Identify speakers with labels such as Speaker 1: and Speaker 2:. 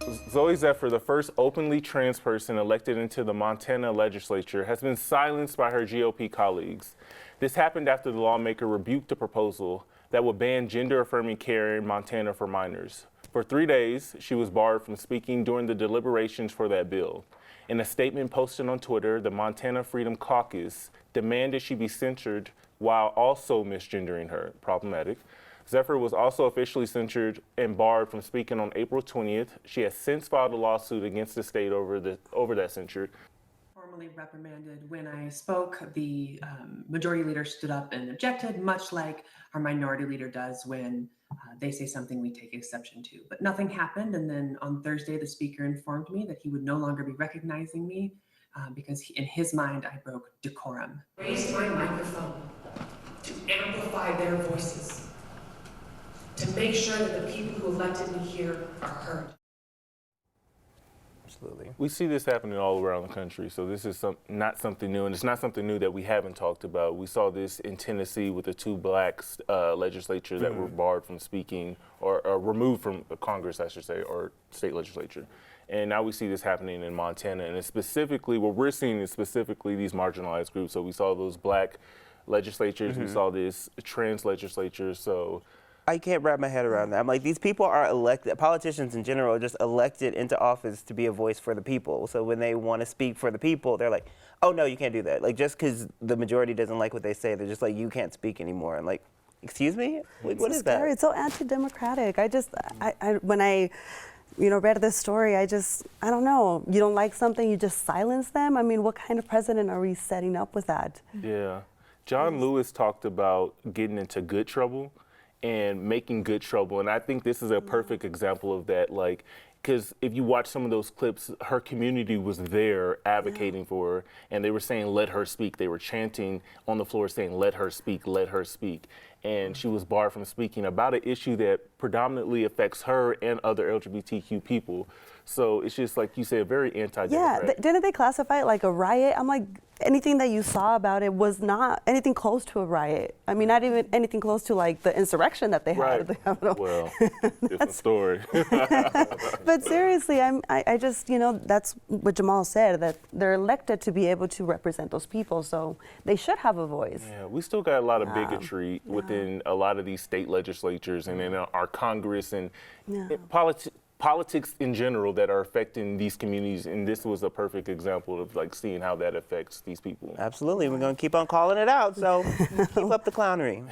Speaker 1: Zooey Zephyr, the first openly trans person elected into the Montana legislature, has been silenced by her GOP colleagues. This happened after the lawmaker rebuked a proposal that would ban gender-affirming care in Montana for minors. For 3 days, she was barred from speaking during the deliberations for that bill. In a statement posted on Twitter, the Montana Freedom Caucus demanded she be censured while also misgendering her. Problematic. Zephyr was also officially censured and barred from speaking on April 20th. She has since filed a lawsuit against the state over that censure.
Speaker 2: Formally reprimanded. When I spoke, the majority leader stood up and objected, much like our minority leader does when they say something we take exception to. But nothing happened, and then on Thursday, the speaker informed me that he would no longer be recognizing me because in his mind, I broke decorum.
Speaker 3: Raised my microphone to amplify their voices, to make sure that the people who elected me here are heard.
Speaker 1: Absolutely. We see this happening all around the country, so this is not something new, and it's not something new that we haven't talked about. We saw this in Tennessee with the 2 black legislatures that were barred from speaking, or removed from Congress, I should say, or state legislature. And now we see this happening in Montana, and it's specifically, what we're seeing is specifically these marginalized groups. So we saw those black legislatures, we saw this trans legislature, so.
Speaker 4: I can't wrap my head around that. I'm like, these people are elected, politicians in general are just elected into office to be a voice for the people. So when they want to speak for the people, they're like, oh no, you can't do that. Like, just because the majority doesn't like what they say, they're just like, you can't speak anymore. I'm like, excuse me? What is that?
Speaker 5: It's so anti-democratic. When I read this story, I don't know. You don't like something, you just silence them? I mean, what kind of president are we setting up with that?
Speaker 1: Yeah. John Lewis talked about getting into good trouble and making good trouble. And I think this is a perfect example of that. Like, because if you watch some of those clips, her community was there advocating for her, and they were saying, let her speak. They were chanting on the floor saying, let her speak, let her speak. And she was barred from speaking about an issue that predominantly affects her and other LGBTQ people. So it's just, like you said, very anti-democratic.
Speaker 5: Yeah, didn't they classify it like a riot? I'm like, anything that you saw about it was not anything close to a riot. I mean, not even anything close to like the insurrection that they had at the Capitol.
Speaker 1: Well, different story.
Speaker 5: But seriously, I just, that's what Jamal said, that they're elected to be able to represent those people, so they should have a voice.
Speaker 1: Yeah, we still got a lot of bigotry within a lot of these state legislatures and in our Congress and politics in general that are affecting these communities, and this was a perfect example of like seeing how that affects these people.
Speaker 4: Absolutely, we're going to keep on calling it out, so keep up the clownery.